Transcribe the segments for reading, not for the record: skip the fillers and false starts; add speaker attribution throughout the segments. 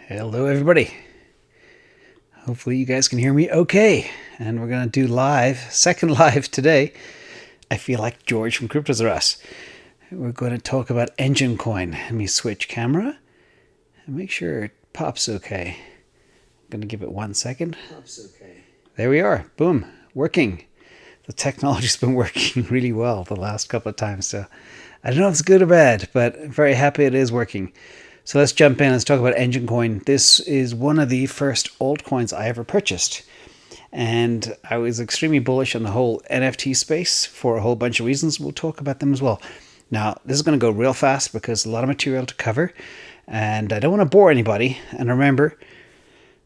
Speaker 1: Hello everybody. Hopefully you guys can hear me okay. And we're going to do second live today. I feel like George from Cryptos R Us. We're going to talk about Enjin Coin. Let me switch camera and make sure it pops okay. I'm going to give it 1 second. Pops okay. There we are. Boom. Working. The technology's been working really well the last couple of times. So I don't know if it's good or bad, but I'm very happy it is working. So let's jump in. Let's talk about Enjin Coin. This is one of the first altcoins I ever purchased. And I was extremely bullish on the whole NFT space for a whole bunch of reasons. We'll talk about them as well. Now, this is going to go real fast because a lot of material to cover. And I don't want to bore anybody. And remember,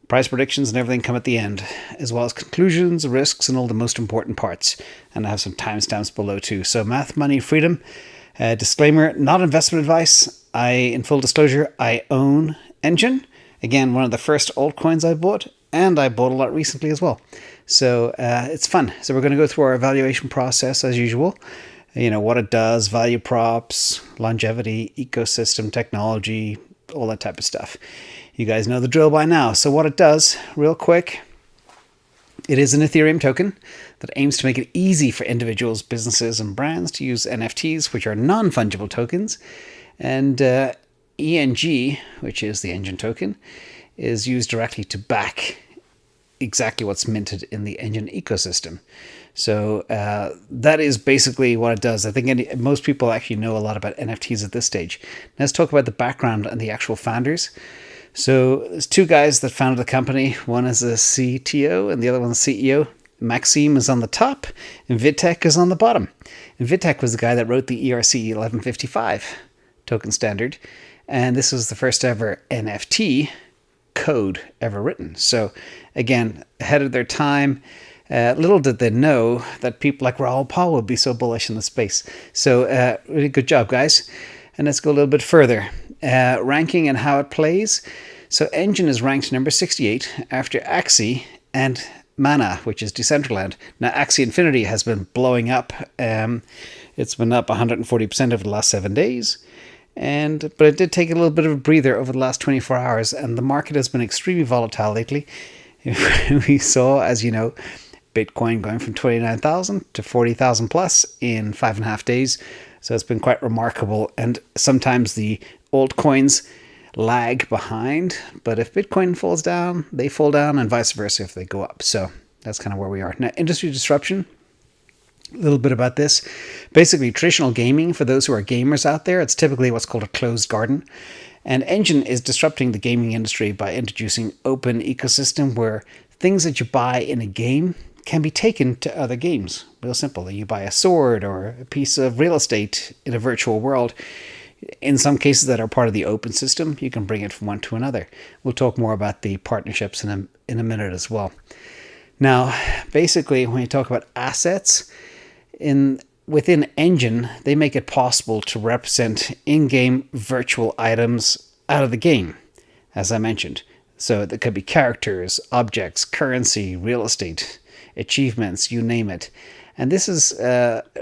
Speaker 1: price predictions and everything come at the end, as well as conclusions, risks, and all the most important parts. And I have some timestamps below too. So math, money, freedom. Disclaimer, not investment advice. In full disclosure, I own Enjin. Again, one of the first altcoins I bought, and I bought a lot recently as well. So it's fun. So we're going to go through our evaluation process as usual. You know, what it does, value props, longevity, ecosystem, technology, all that type of stuff. You guys know the drill by now. So what it does, real quick, it is an Ethereum token that aims to make it easy for individuals, businesses, and brands to use NFTs, which are non-fungible tokens. And ENJ, which is the Enjin token, is used directly to back exactly what's minted in the Enjin ecosystem. So that is basically what it does. I think most people actually know a lot about NFTs at this stage. Now let's talk about the background and the actual founders. So there's two guys that founded the company. One is a CTO and the other one's CEO. Maxim is on the top and Witek is on the bottom. And Witek was the guy that wrote the ERC-1155 token standard. And this was the first ever NFT code ever written. So again, ahead of their time. Little did they know that people like Raoul Pal would be so bullish in the space. So really good job, guys. And let's go a little bit further. Ranking and how it plays. So Enjin is ranked number 68 after Axie and Mana, which is decentralized. Now Axie Infinity has been blowing up. It's been up 140% over the last 7 days. But it did take a little bit of a breather over the last 24 hours, and the market has been extremely volatile lately. We saw, as you know, Bitcoin going from 29,000 to 40,000 plus in 5.5 days. So it's been quite remarkable. And sometimes the altcoins lag behind, but if Bitcoin falls down, they fall down, and vice versa if they go up. So that's kind of where we are. Now, industry disruption. A little bit about this. Basically, traditional gaming, for those who are gamers out there, it's typically what's called a closed garden. And Enjin is disrupting the gaming industry by introducing open ecosystem where things that you buy in a game can be taken to other games. Real simple. You buy a sword or a piece of real estate in a virtual world. In some cases that are part of the open system, you can bring it from one to another. We'll talk more about the partnerships in a minute as well. Now, basically, when you talk about assets, within Enjin, they make it possible to represent in-game virtual items out of the game, as I mentioned. So there could be characters, objects, currency, real estate, achievements, you name it. And this is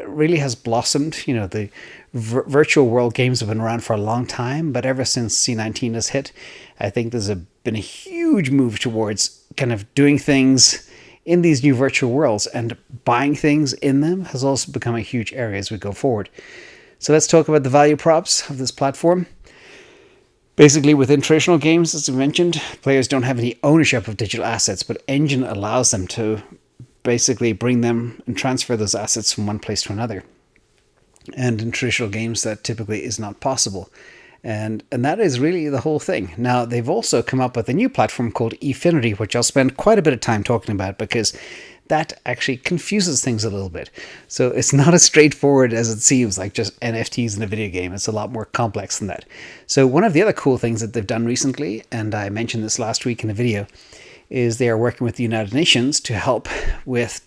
Speaker 1: really has blossomed. You know, the virtual world games have been around for a long time, but ever since C19 has hit, I think there's been a huge move towards kind of doing things in these new virtual worlds, and buying things in them has also become a huge area as we go forward. So let's talk about the value props of this platform. Basically, within traditional games, as we mentioned, players don't have any ownership of digital assets, but Enjin allows them to basically bring them and transfer those assets from one place to another. And in traditional games, that typically is not possible. And that is really the whole thing. Now, they've also come up with a new platform called Efinity, which I'll spend quite a bit of time talking about because that actually confuses things a little bit. So it's not as straightforward as it seems, like just NFTs in a video game. It's a lot more complex than that. So one of the other cool things that they've done recently, and I mentioned this last week in a video, is they are working with the United Nations to help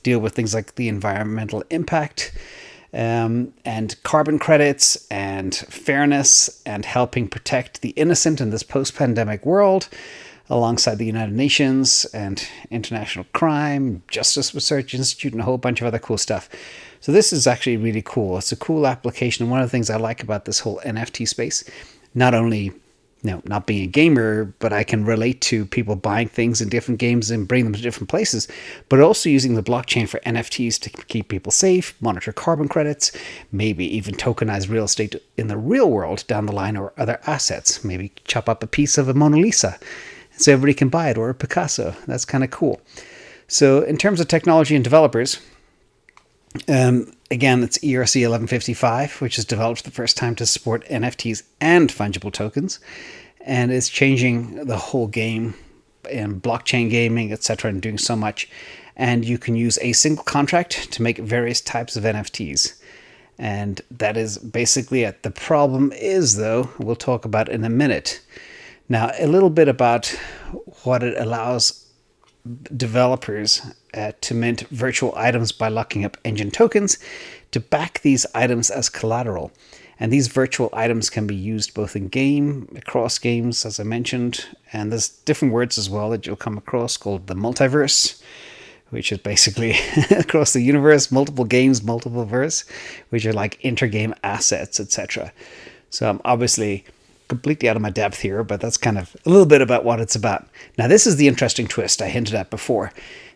Speaker 1: deal with things like the environmental impact, and carbon credits and fairness and helping protect the innocent in this post-pandemic world, alongside the United Nations and International Crime, Justice Research Institute, and a whole bunch of other cool stuff. So this is actually really cool. It's a cool application. And one of the things I like about this whole NFT space, not only Now, not being a gamer, but I can relate to people buying things in different games and bring them to different places, but also using the blockchain for NFTs to keep people safe, monitor carbon credits, maybe even tokenize real estate in the real world down the line, or other assets. Maybe chop up a piece of a Mona Lisa so everybody can buy it, or a Picasso. That's kind of cool. So in terms of technology and developers, again, it's ERC-1155, which is developed for the first time to support NFTs and fungible tokens, and it's changing the whole game in blockchain gaming, etc., and doing so much. And you can use a single contract to make various types of NFTs. And that is basically it. The problem is, though, we'll talk about in a minute. Now, a little bit about what it allows developers to mint virtual items by locking up Enjin tokens to back these items as collateral. And these virtual items can be used both in game, across games, as I mentioned, and there's different words as well that you'll come across called the multiverse, which is basically across the universe, multiple games, multiple verse, which are like intergame assets, etc. So I'm obviously completely out of my depth here, but that's kind of a little bit about what it's about. Now, this is the interesting twist I hinted at before.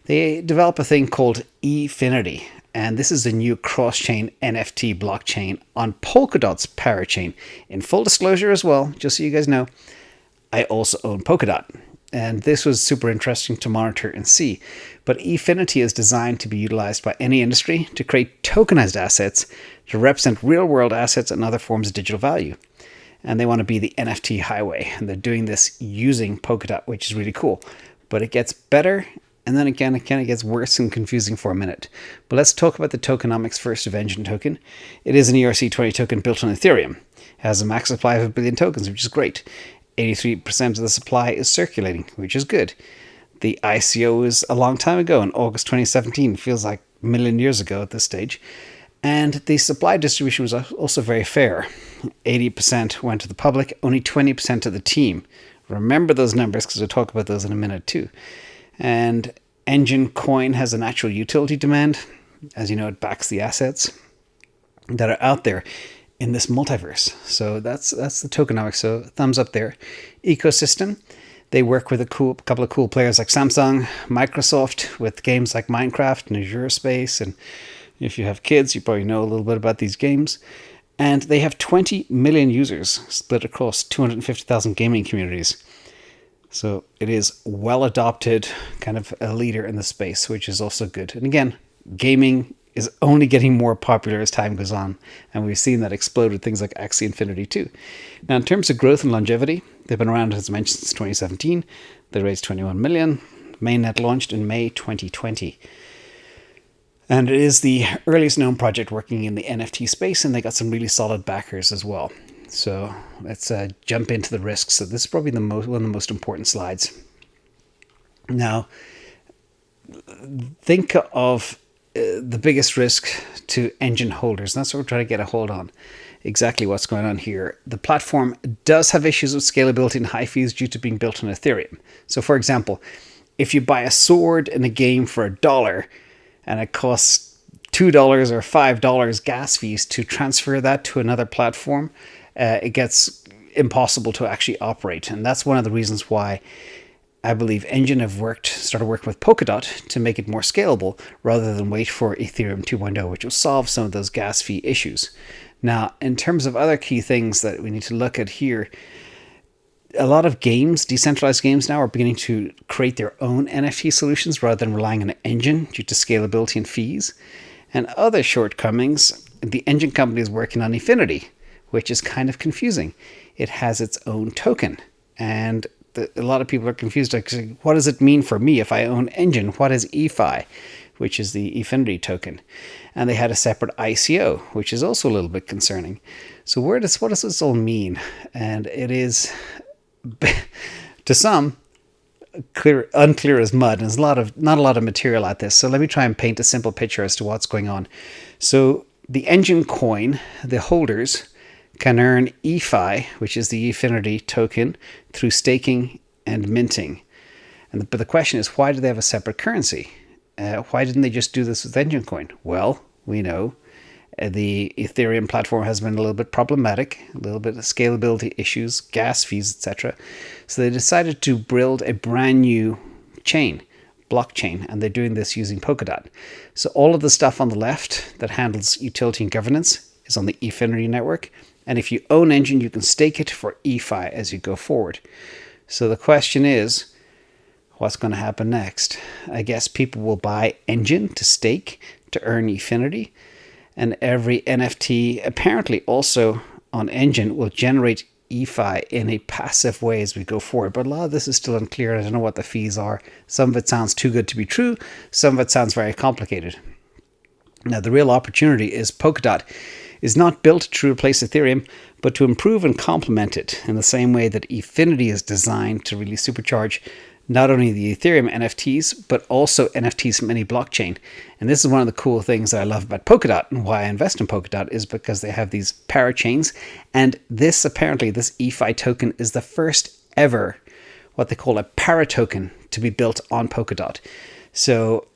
Speaker 1: They develop a thing called Efinity, and this is a new cross-chain NFT blockchain on Polkadot's parachain. In full disclosure as well, just so you guys know, I also own Polkadot, and this was super interesting to monitor and see. But Efinity is designed to be utilized by any industry to create tokenized assets to represent real-world assets and other forms of digital value. And they want to be the NFT highway. And they're doing this using Polkadot, which is really cool. But it gets better, and then again, it kind of gets worse and confusing for a minute. But let's talk about the tokenomics first of Enjin token. It is an ERC-20 token built on Ethereum. It has a max supply of 1 billion tokens, which is great. 83% of the supply is circulating, which is good. The ICO was a long time ago in August 2017. It feels like a million years ago at this stage. And the supply distribution was also very fair. 80% went to the public, only 20% to the team. Remember those numbers because we'll talk about those in a minute too. And Enjin Coin has a natural utility demand. As you know, it backs the assets that are out there in this multiverse. So that's the tokenomics. So thumbs up there. Ecosystem. They work with a couple of cool players like Samsung, Microsoft, with games like Minecraft and Azure Space. And if you have kids, you probably know a little bit about these games. And they have 20 million users split across 250,000 gaming communities. So it is well adopted, kind of a leader in the space, which is also good. And again, gaming is only getting more popular as time goes on. And we've seen that explode with things like Axie Infinity too. Now, in terms of growth and longevity, they've been around, as I mentioned, since 2017. They raised 21 million. Mainnet launched in May 2020. And it is the earliest known project working in the NFT space, and they got some really solid backers as well. So let's jump into the risks. So this is probably one of the most important slides. Now, think of the biggest risk to Enjin holders. And that's what we're trying to get a hold on. Exactly what's going on here. The platform does have issues with scalability and high fees due to being built on Ethereum. So for example, if you buy a sword in a game for $1 and it costs $2 or $5 gas fees to transfer that to another platform, it gets impossible to actually operate. And that's one of the reasons why I believe Enjin have started working with Polkadot to make it more scalable rather than wait for Ethereum 2.0, which will solve some of those gas fee issues. Now, in terms of other key things that we need to look at here, a lot of games, decentralized games now, are beginning to create their own NFT solutions rather than relying on an Enjin due to scalability and fees. And other shortcomings, the Enjin company is working on Efinity, which is kind of confusing. It has its own token, and a lot of people are confused. Like, what does it mean for me if I own Enjin? What is EFI, which is the Efinity token? And they had a separate ICO, which is also a little bit concerning. So what does this all mean? And it is, to some, unclear as mud. And there's not a lot of material at this. So let me try and paint a simple picture as to what's going on. So the Enjin Coin, the holders can earn EFI, which is the Efinity token, through staking and minting. But the question is, why do they have a separate currency? Why didn't they just do this with Enjin Coin? Well, we know The Ethereum platform has been a little bit problematic, a little bit of scalability issues, gas fees, etc. So they decided to build a brand new chain, blockchain, and they're doing this using Polkadot. So all of the stuff on the left that handles utility and governance is on the Efinity network. And if you own Enjin, you can stake it for EFI as you go forward. So the question is, what's going to happen next? I guess people will buy Enjin to stake to earn Efinity. And every NFT apparently also on Enjin will generate EFI in a passive way as we go forward. But a lot of this is still unclear. I don't know what the fees are. Some of it sounds too good to be true. Some of it sounds very complicated. Now, the real opportunity is Polkadot is not built to replace Ethereum, but to improve and complement it in the same way that Efinity is designed to really supercharge not only the Ethereum NFTs, but also NFTs from any blockchain. And this is one of the cool things that I love about Polkadot and why I invest in Polkadot is because they have these parachains. And this, apparently, this EFI token is the first ever, what they call a paratoken, to be built on Polkadot. So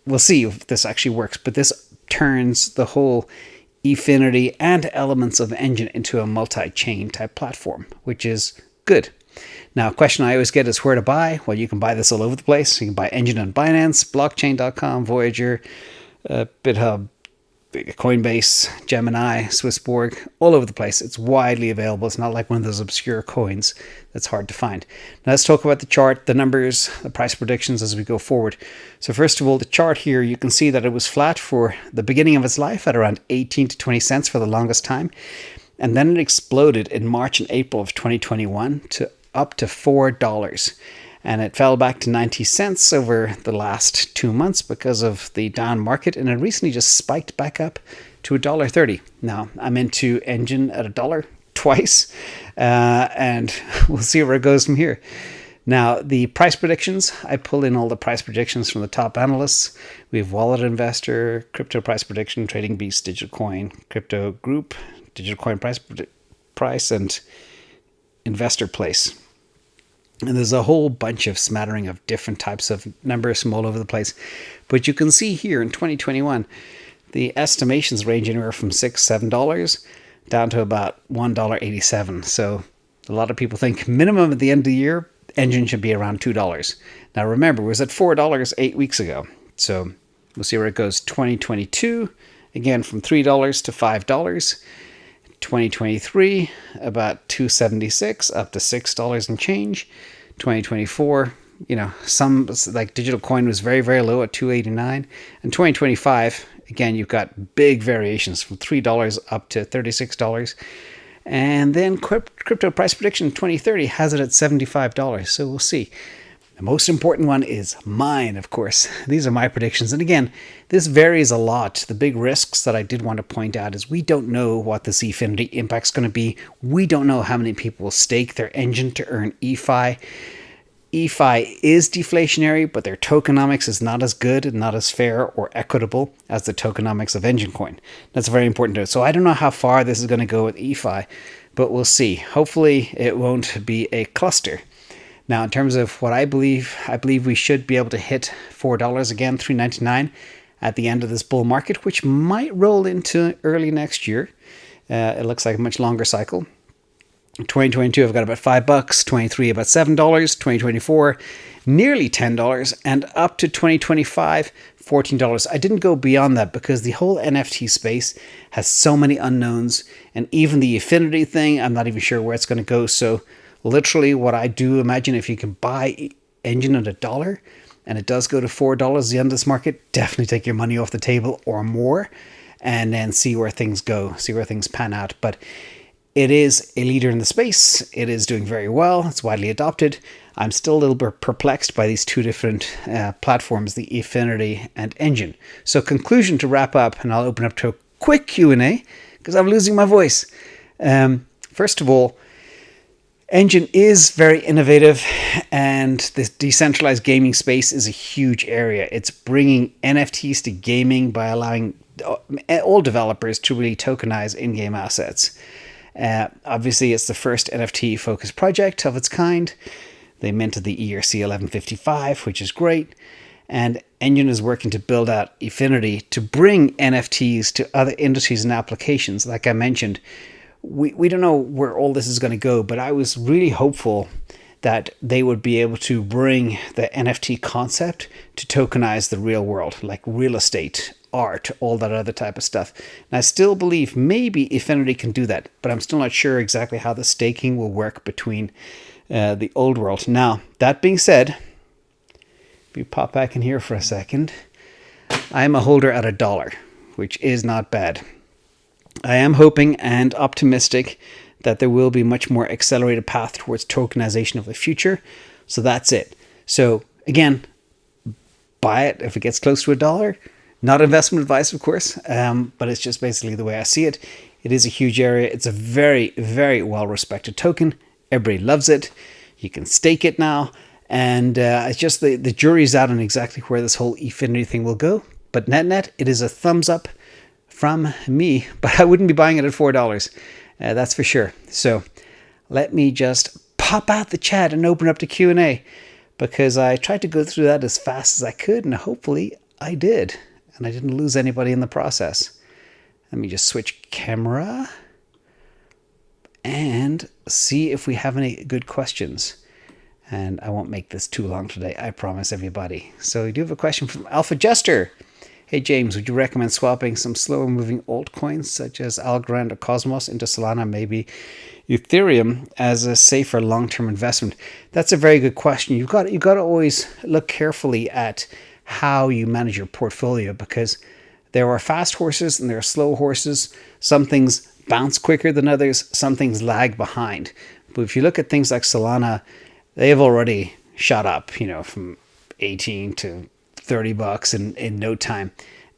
Speaker 1: we'll see if this actually works. But this turns the whole Efinity and elements of Enjin into a multi-chain type platform, which is good. Now, a question I always get is where to buy. Well, you can buy this all over the place. You can buy Enjin on Binance, blockchain.com, Voyager, BitHub, Coinbase, Gemini, Swissborg, all over the place. It's widely available. It's not like one of those obscure coins that's hard to find. Now, let's talk about the chart, the numbers, the price predictions as we go forward. So first of all, the chart here, you can see that it was flat for the beginning of its life at around 18 to 20 cents for the longest time. And then it exploded in March and April of 2021 to up to $4. And it fell back to 90 cents over the last 2 months because of the down market. And it recently just spiked back up to $1.30. Now, I'm into Enjin at $1 twice. And we'll see where it goes from here. Now, the price predictions, I pull in all the price predictions from the top analysts. We have Wallet Investor, Crypto Price Prediction, Trading Beast, Digital Coin, Crypto Group, Digital Coin Price, and Investor Place. And there's a whole bunch of smattering of different types of numbers from all over the place. But you can see here in 2021, the estimations range anywhere from $6, $7 down to about $1.87. So a lot of people think minimum at the end of the year, Enjin should be around $2. Now remember, it was at $4 8 weeks ago. So we'll see where it goes. 2022, again from $3 to $5. 2023, about $2.76 up to $6 and change. 2024, some like Digital Coin was very, very low at $2.89. And 2025, again, you've got big variations from $3 up to $36. And then Crypto Price Prediction 2030 has it at $75. So we'll see. The most important one is mine, of course. These are my predictions. And again, this varies a lot. The big risks that I did want to point out is we don't know what this Efinity impact's going to be. We don't know how many people will stake their Enjin to earn EFI. EFI is deflationary, but their tokenomics is not as good and not as fair or equitable as the tokenomics of Enjin Coin. That's very important to know. So I don't know how far this is going to go with EFI, but we'll see. Hopefully it won't be a cluster. Now, in terms of what I believe we should be able to hit $4 again, $3.99 at the end of this bull market, which might roll into early next year. It looks like a much longer cycle. 2022, I've got about $5, 23 about $7, 2024, nearly $10, and up to 2025, $14. I didn't go beyond that because the whole NFT space has so many unknowns, and even the Efinity thing, I'm not even sure where it's going to go. So literally what I do imagine, if you can buy Enjin at $1 and it does go to $4 at the end of this market, definitely take your money off the table or more and then see where things go, see where things pan out. But it is a leader in the space. It is doing very well. It's widely adopted. I'm still a little bit perplexed by these two different platforms, the Efinity and Enjin. So conclusion to wrap up, and I'll open up to a quick Q&A because I'm losing my voice. First of all, Enjin is very innovative, and this decentralized gaming space is a huge area. It's bringing NFTs to gaming by allowing all developers to really tokenize in-game assets. Obviously, it's the first NFT-focused project of its kind. They minted the ERC-1155, which is great. And Enjin is working to build out Efinity to bring NFTs to other industries and applications. Like I mentioned, we don't know where all this is going to go, but I was really hopeful that they would be able to bring the NFT concept to tokenize the real world, like real estate, art, all that other type of stuff. And I still believe maybe Efinity can do that, but I'm still not sure exactly how the staking will work between the old world. Now, that being said, if you pop back in here for a second, I'm a holder at $1, which is not bad. I am hoping and optimistic that there will be much more accelerated path towards tokenization of the future. So that's it. So again, buy it if it gets close to $1. Not investment advice, of course, but it's just basically the way I see it. It is a huge area. It's a very, very well-respected token. Everybody loves it. You can stake it now. And it's just the jury's out on exactly where this whole Efinity thing will go. But net, it is a thumbs up from me. But I wouldn't be buying it at $4. That's for sure. So let me just pop out the chat and open up to Q&A, because I tried to go through that as fast as I could, and hopefully I did. And I didn't lose anybody in the process. Let me just switch camera and see if we have any good questions. And I won't make this too long today, I promise everybody. So we do have a question from Alpha Jester. Hey James, would you recommend swapping some slower moving altcoins such as Algorand or Cosmos into Solana, maybe Ethereum, as a safer long-term investment? That's a very good question. You've got to always look carefully at how you manage your portfolio, because there are fast horses and there are slow horses. Some things bounce quicker than others. Some things lag behind. But if you look at things like Solana, they have already shot up, from 18 to $30 in no time.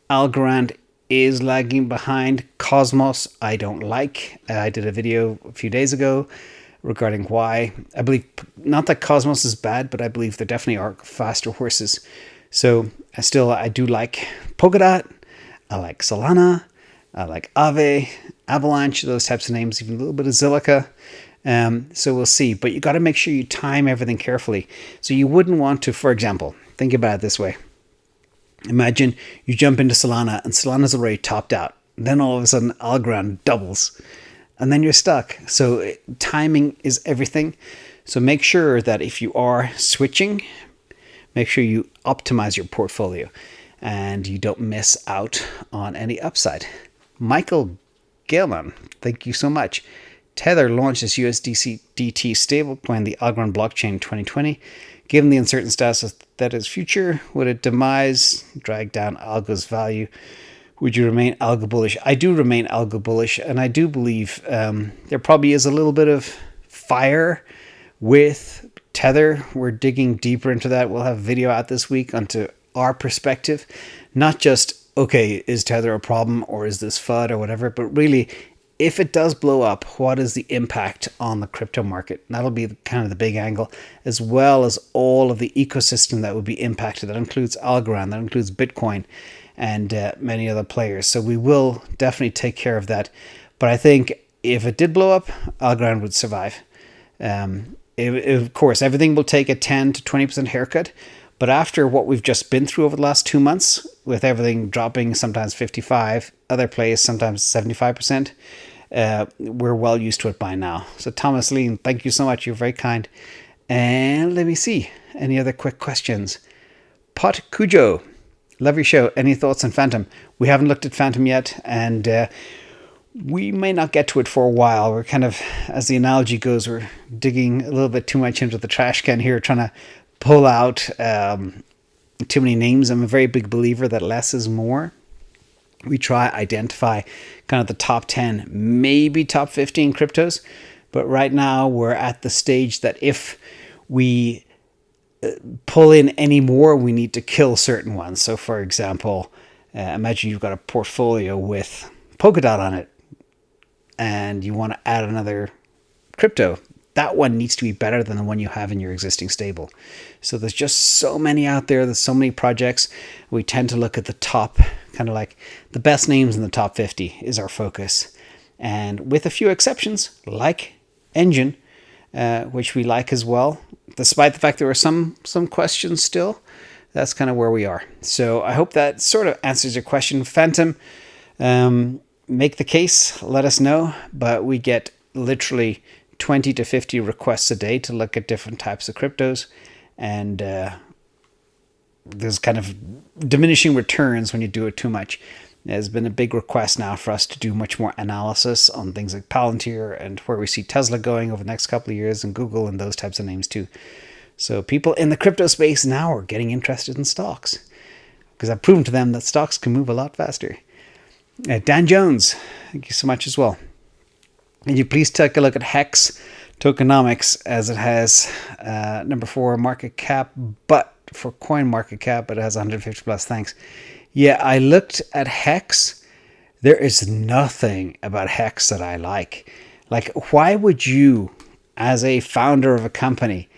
Speaker 1: Algorand is lagging behind. Cosmos, I don't like. I did a video a few days ago regarding why. I believe, not that Cosmos is bad, but I believe there definitely are faster horses. So I do like Polkadot. I like Solana. I like Aave, Avalanche, those types of names, even a little bit of Zilliqa. So we'll see. But you got to make sure you time everything carefully. So you wouldn't want to, for example, think about it this way. Imagine you jump into Solana and Solana's already topped out. Then all of a sudden Algorand doubles and then you're stuck. So timing is everything. So make sure that if you are switching, make sure you optimize your portfolio and you don't miss out on any upside. Michael Gilman, thank you so much. Tether launched its USDT stablecoin, the Algorand blockchain, in 2020. Given the uncertain status of Tether's future, would it demise, drag down Algo's value? Would you remain algo bullish? I do remain algo bullish, and I do believe there probably is a little bit of fire with Tether. We're digging deeper into that. We'll have a video out this week onto our perspective. Not just, okay, is Tether a problem or is this FUD or whatever, but really, if it does blow up, what is the impact on the crypto market? And that'll be kind of the big angle, as well as all of the ecosystem that would be impacted. That includes Algorand, that includes Bitcoin, and many other players. So we will definitely take care of that. But I think if it did blow up, Algorand would survive. Of course, everything will take a 10 to 20% haircut. But after what we've just been through over the last 2 months, with everything dropping sometimes 55, other plays sometimes 75%, we're well used to it by now. So Thomas Lean, thank you so much. You're very kind. And let me see. Any other quick questions? Pot Cujo, love your show. Any thoughts on Phantom? We haven't looked at Phantom yet, and we may not get to it for a while. We're kind of, as the analogy goes, we're digging a little bit too much into the trash can here, trying to pull out too many names. I'm a very big believer that less is more. We try identify kind of the top 10, maybe top 15 cryptos. But right now we're at the stage that if we pull in any more, we need to kill certain ones. So for example, imagine you've got a portfolio with Polkadot on it and you want to add another crypto. That one needs to be better than the one you have in your existing stable. So there's just so many out there. There's so many projects. We tend to look at the top, kind of like the best names in the top 50 is our focus. And with a few exceptions, like Enjin, which we like as well, despite the fact there are some questions still. that's kind of where we are. So I hope that sort of answers your question, Phantom. Make the case, let us know. But we get literally 20 to 50 requests a day to look at different types of cryptos. And there's kind of diminishing returns when you do it too much. There's been a big request now for us to do much more analysis on things like Palantir and where we see Tesla going over the next couple of years, and Google and those types of names too. So people in the crypto space now are getting interested in stocks because I've proven to them that stocks can move a lot faster. Dan Jones, thank you so much as well. And you please take a look at Hex Tokenomics, as it has number 4 market cap, but for coin market cap, it has 150 plus. Thanks. Yeah, I looked at Hex. There is nothing about Hex that I like. Like, why would you, as a founder of a company,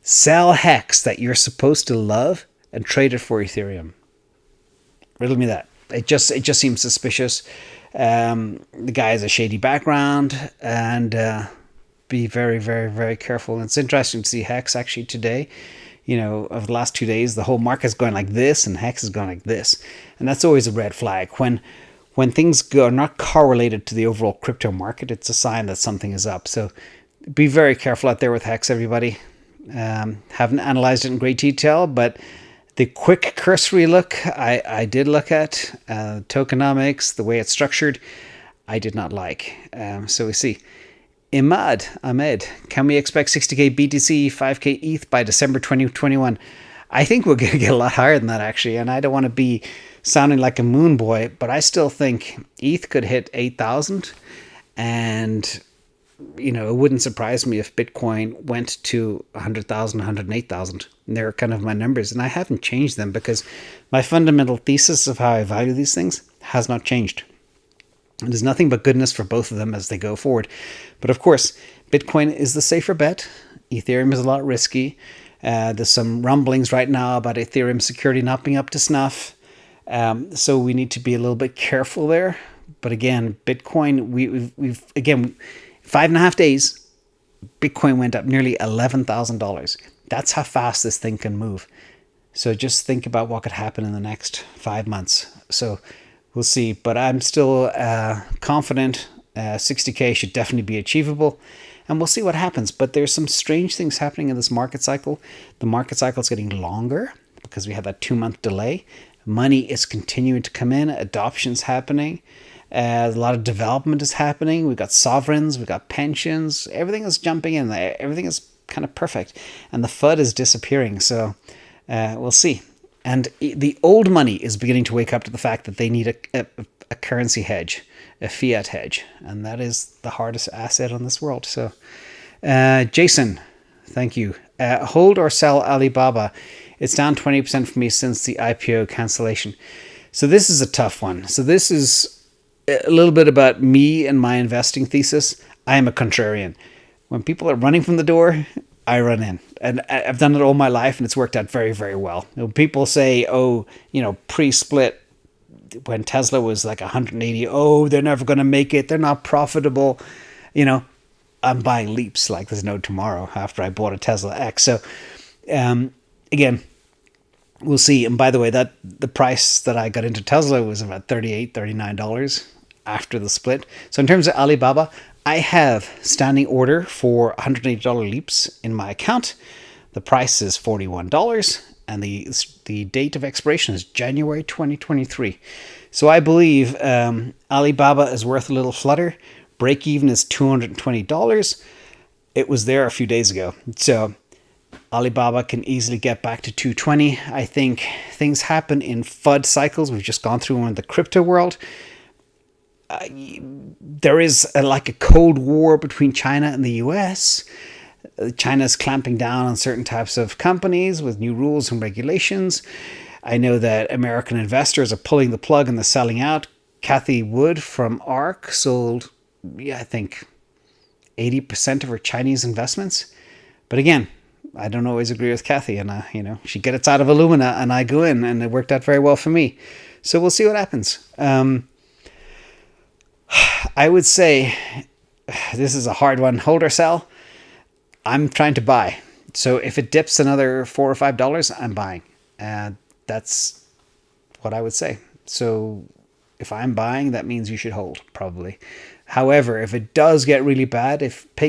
Speaker 1: sell Hex that you're supposed to love and trade it for Ethereum? Riddle me that. It just seems suspicious. The guy has a shady background, and be very, very, very careful. And it's interesting to see Hex actually today. You know, over the last 2 days, the whole market's going like this and Hex is going like this. And that's always a red flag. When things are not correlated to the overall crypto market, it's a sign that something is up. So be very careful out there with Hex, everybody. Haven't analyzed it in great detail, but the quick cursory look I did look at, tokenomics, the way it's structured, I did not like. So we see. Ahmed, can we expect 60k BTC, 5k ETH by December 2021? I think we're going to get a lot higher than that, actually. And I don't want to be sounding like a moon boy, but I still think ETH could hit 8,000. And, you know, it wouldn't surprise me if Bitcoin went to 100,000, 108,000. And they're kind of my numbers. And I haven't changed them because my fundamental thesis of how I value these things has not changed. And there's nothing but goodness for both of them as they go forward. But of course, Bitcoin is the safer bet. Ethereum is a lot risky. There's some rumblings right now about Ethereum security not being up to snuff. So we need to be a little bit careful there. But again, Bitcoin, we've 5.5 days, Bitcoin went up nearly $11,000. That's how fast this thing can move. So just think about what could happen in the next 5 months. So we'll see, but I'm still confident 60k should definitely be achievable, and we'll see what happens. But there's some strange things happening in this market cycle. The market cycle is getting longer because we have that 2-month delay. Money is continuing to come in. Adoption's happening. A lot of development is happening. We've got sovereigns. We've got pensions. Everything is jumping in. Everything is kind of perfect. And the FUD is disappearing. So we'll see. And the old money is beginning to wake up to the fact that they need a currency hedge, a fiat hedge. And that is the hardest asset on this world. So, Jason, thank you. Hold or sell Alibaba. It's down 20% for me since the IPO cancellation. So this is a tough one. So this is a little bit about me and my investing thesis. I am a contrarian. When people are running from the door, I run in. And I've done it all my life, and it's worked out very, very well. You know, people say, oh, you know, pre-split, when Tesla was like 180, oh, they're never going to make it. They're not profitable. You know, I'm buying leaps like there's no tomorrow after I bought a Tesla X. So, again, we'll see. And by the way, that the price that I got into Tesla was about $38, $39 after the split. So in terms of Alibaba, I have standing order for $180 leaps in my account. The price is $41, and the date of expiration is January 2023. So I believe Alibaba is worth a little flutter. Break even is $220. It was there a few days ago. So Alibaba can easily get back to 220. I think things happen in FUD cycles. We've just gone through one in the crypto world. There is like a cold war between China and the US. China's clamping down on certain types of companies with new rules and regulations. I know that American investors are pulling the plug and they're selling out. Kathy Wood from ARK sold, I think 80% of her Chinese investments. But again, I don't always agree with Kathy, and she gets out of Illumina and I go in, and it worked out very well for me. So we'll see what happens. I would say this is a hard one. Hold or sell? I'm trying to buy. So if it dips another $4 or $5, I'm buying. that's what I would say. So if I'm buying, that means you should hold, probably. However, if it does get really bad,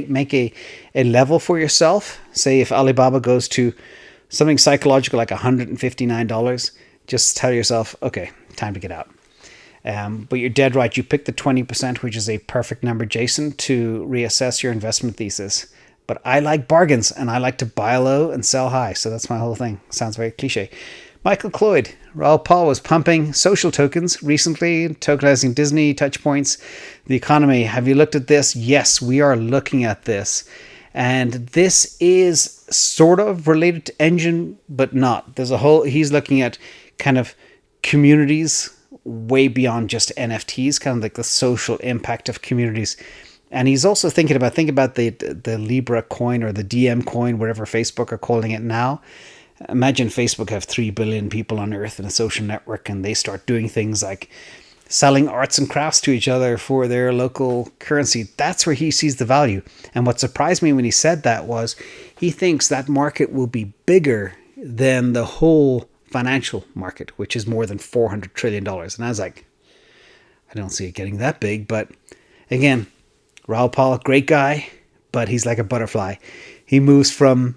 Speaker 1: make a level for yourself. Say if Alibaba goes to something psychological like $159, just tell yourself, okay, time to get out. But you're dead right. You picked the 20%, which is a perfect number, Jason, to reassess your investment thesis. But I like bargains, and I like to buy low and sell high. So that's my whole thing. Sounds very cliche. Michael Cloyd. Raoul Paul was pumping social tokens recently, tokenizing Disney, touch points, the economy. Have you looked at this? Yes, we are looking at this. And this is sort of related to Enjin, but not. He's looking at kind of communities way beyond just NFTs, kind of like the social impact of communities. And he's also thinking about the Libra coin or the DM coin, whatever Facebook are calling it now. Imagine Facebook have 3 billion people on Earth in a social network, and they start doing things like selling arts and crafts to each other for their local currency. That's where he sees the value. And what surprised me when he said that was he thinks that market will be bigger than the whole financial market, which is more than $400 trillion. And I was like, I don't see it getting that big. But again, Raoul Paul, great guy, but he's like a butterfly. He moves from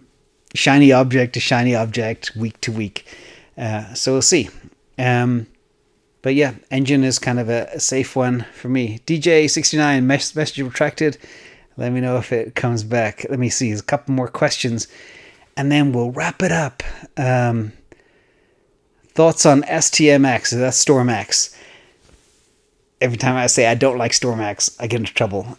Speaker 1: shiny object to shiny object, week to week. So we'll see. But yeah, Enjin is kind of a safe one for me. DJ69, message retracted. Let me know if it comes back. Let me see. There's a couple more questions, and then we'll wrap it up. Thoughts on STMX? That's StormX. Every time I say I don't like StormX, I get into trouble.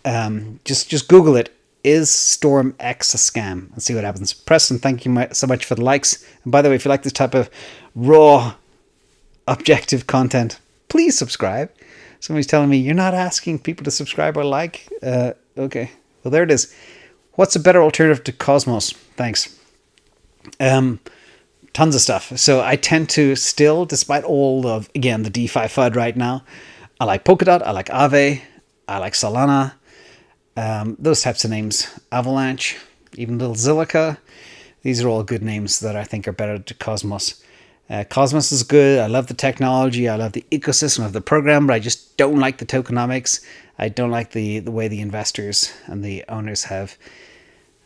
Speaker 1: Just Google it. Is StormX a scam? And see what happens. Preston, thank you so much for the likes. And by the way, if you like this type of raw, objective content, please subscribe. Somebody's telling me you're not asking people to subscribe or like. Okay, well there it is. What's a better alternative to Cosmos? Thanks. Tons of stuff. So I tend to still, despite all of, again, the DeFi FUD right now, I like Polkadot, I like Aave, I like Solana. Those types of names, Avalanche, even little Zilliqa. These are all good names that I think are better to Cosmos. Cosmos is good. I love the technology. I love the ecosystem of the program, but I just don't like the tokenomics. I don't like the way the investors and the owners have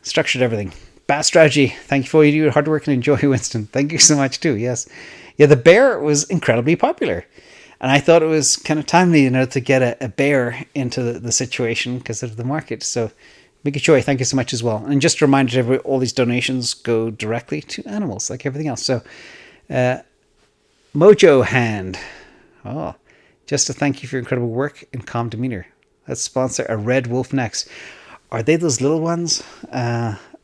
Speaker 1: structured everything. Bad strategy. Thank you for all you do. Hard work and enjoy, Winston. Thank you so much too. Yes. Yeah, the bear was incredibly popular. And I thought it was kind of timely, to get a bear into the situation because of the market. So, Mickey Choi, thank you so much as well. And just a reminder to everyone, all these donations go directly to animals, like everything else. So, Mojo Hand. Oh, just to thank you for your incredible work and calm demeanor. Let's sponsor a red wolf next. Are they those little ones?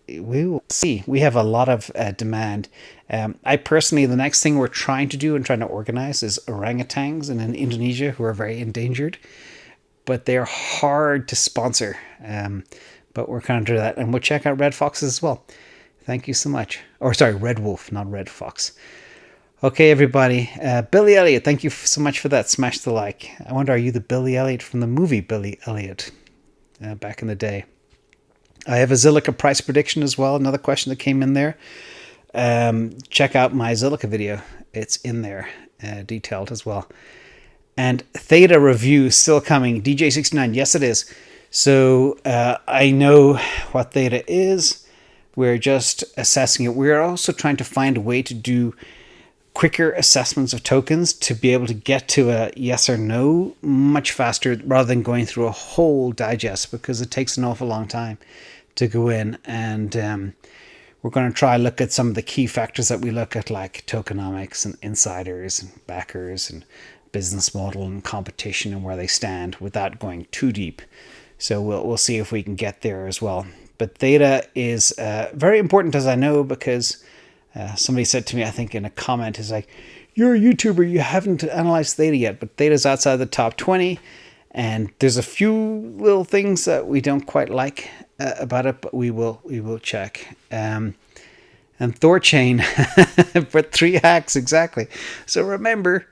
Speaker 1: We will see. We have a lot of demand. I personally, the next thing we're trying to do and trying to organize is orangutans in Indonesia who are very endangered, but they're hard to sponsor. But we're kind of doing that, and we'll check out red foxes as well. Thank you so much. Or sorry, red wolf, not red fox. Okay, everybody. Billy Elliot, thank you so much for that. Smash the like. I wonder, are you the Billy Elliot from the movie Billy Elliot back in the day? I have a Zilliqa price prediction as well. Another question that came in there. Check out my Zilliqa video. It's in there, detailed as well. And Theta review still coming. DJ69, yes it is. So I know what Theta is. We're just assessing it. We're also trying to find a way to do quicker assessments of tokens to be able to get to a yes or no much faster rather than going through a whole digest, because it takes an awful long time to go in. And we're going to try look at some of the key factors that we look at, like tokenomics and insiders and backers and business model and competition and where they stand, without going too deep. So we'll see if we can get there as well. But Theta is very important, as I know, because somebody said to me, I think in a comment, is like, you're a YouTuber, you haven't analyzed Theta yet. But Theta's outside the top 20, and there's a few little things that we don't quite like about it, but we will check. And Thorchain for 3 hacks, exactly. So remember,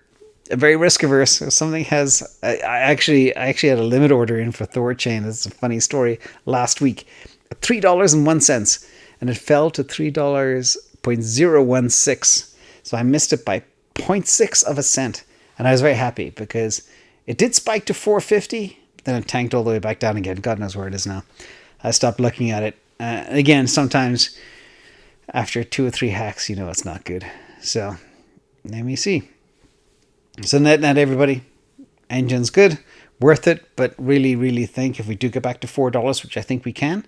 Speaker 1: very risk averse. If something has, I actually had a limit order in for Thorchain. It's a funny story. Last week, at $3.01, and it fell to $3.016. So I missed it by 0.6 of a cent. And I was very happy because it did spike to 450, then it tanked all the way back down again. God knows where it is now. I stopped looking at it. Again, sometimes after 2 or 3 hacks, you know it's not good. So let me see. So net everybody, Enjin's good, worth it, but really, really think if we do get back to $4, which I think we can,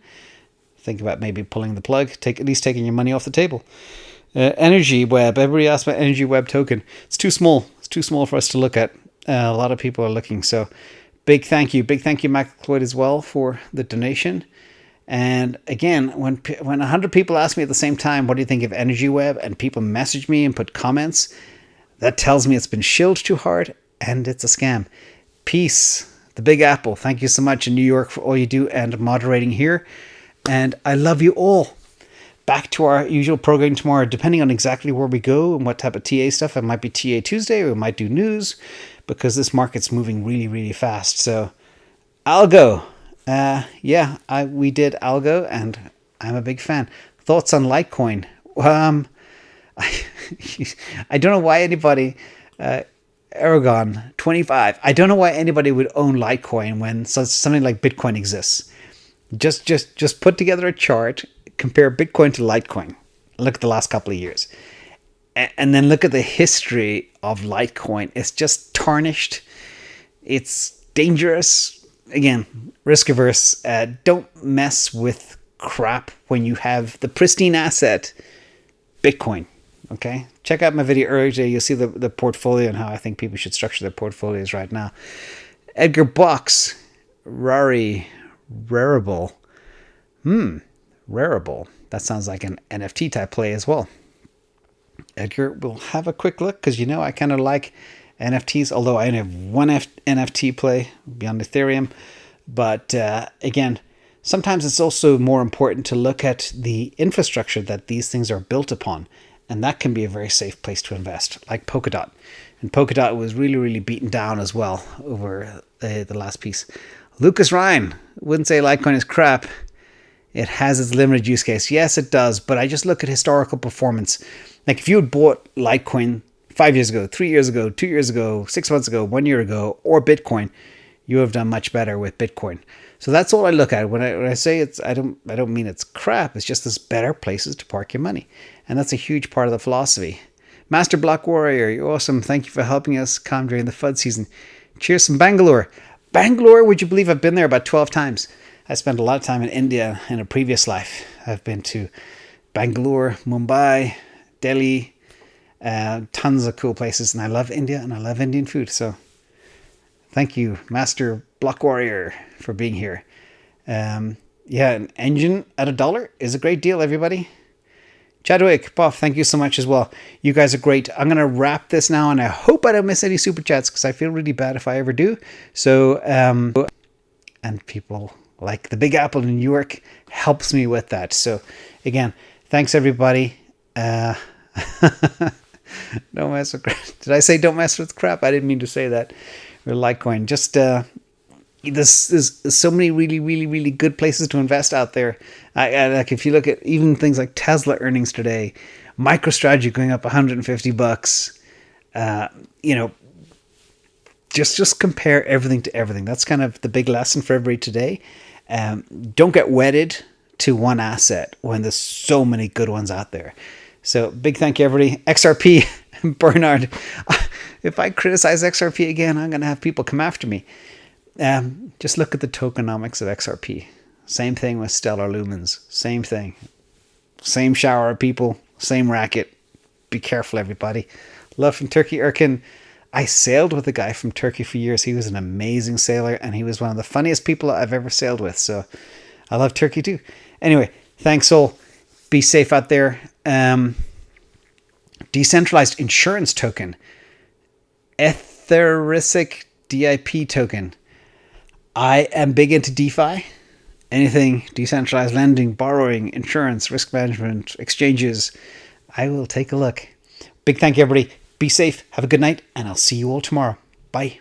Speaker 1: think about maybe pulling the plug, at least taking your money off the table. Energy Web. Everybody asked about Energy Web token. It's too small. It's too small for us to look at. A lot of people are looking. So big thank you. Big thank you, Mac Cloyd, as well for the donation. And again, when 100 people ask me at the same time, what do you think of Energy Web? And people message me and put comments, that tells me it's been shilled too hard and it's a scam. Peace. The Big Apple. Thank you so much in New York for all you do and moderating here. And I love you all. Back to our usual programming tomorrow, depending on exactly where we go and what type of TA stuff. It might be TA Tuesday or we might do news because this market's moving really, really fast. So Algo. We did Algo and I'm a big fan. Thoughts on Litecoin? I don't know why anybody, Aragon 25, I don't know why anybody would own Litecoin when something like Bitcoin exists. Just put together a chart, compare Bitcoin to Litecoin. Look at the last couple of years. And then look at the history of Litecoin. It's just tarnished. It's dangerous. Again, risk averse. Don't mess with crap when you have the pristine asset, Bitcoin. Okay? Check out my video earlier today. You'll see the portfolio and how I think people should structure their portfolios right now. Edgar Box. Rarible. Rarible. That sounds like an NFT type play as well. Edgar, we'll have a quick look because I kind of like NFTs, although I only have one NFT play beyond Ethereum. But again, sometimes it's also more important to look at the infrastructure that these things are built upon. And that can be a very safe place to invest, like Polkadot. And Polkadot was really, really beaten down as well over the last piece. Lucas Ryan wouldn't say Litecoin is crap. It has its limited use case. Yes, it does. But I just look at historical performance. Like if you had bought Litecoin 5 years ago, 3 years ago, 2 years ago, 6 months ago, 1 year ago, or Bitcoin, you have done much better with Bitcoin. So that's all I look at. When I say I don't mean it's crap. It's just there's better places to park your money. And that's a huge part of the philosophy. Master Block Warrior, you're awesome. Thank you for helping us calm during the FUD season. Cheers from Bangalore. Bangalore, would you believe I've been there about 12 times? I spent a lot of time in India in a previous life. I've been to Bangalore, Mumbai, Delhi, tons of cool places. And I love India and I love Indian food. So thank you, Master Block Warrior, for being here. An Enjin at $1 is a great deal, everybody. Chadwick, Buff, thank you so much as well. You guys are great. I'm going to wrap this now, and I hope I don't miss any super chats because I feel really bad if I ever do. So, and people like the Big Apple in New York helps me with that. So, again, thanks everybody. Don't mess with crap. Did I say don't mess with crap? I didn't mean to say that. Or Litecoin. Just there's so many really, really, really good places to invest out there. Like if you look at even things like Tesla earnings today, MicroStrategy going up $150. Just compare everything to everything. That's kind of the big lesson for everybody today. Don't get wedded to one asset when there's so many good ones out there. So big thank you, everybody. XRP, Bernard. If I criticize XRP again, I'm going to have people come after me. Just look at the tokenomics of XRP. Same thing with Stellar Lumens. Same thing. Same shower of people. Same racket. Be careful, everybody. Love from Turkey, Erkin. I sailed with a guy from Turkey for years. He was an amazing sailor, and he was one of the funniest people I've ever sailed with. So I love Turkey too. Anyway, thanks all. Be safe out there. Decentralized insurance token. Etheric DIP token. I am big into DeFi. Anything decentralized lending, borrowing, insurance, risk management, exchanges. I will take a look. Big thank you, everybody. Be safe. Have a good night. And I'll see you all tomorrow. Bye.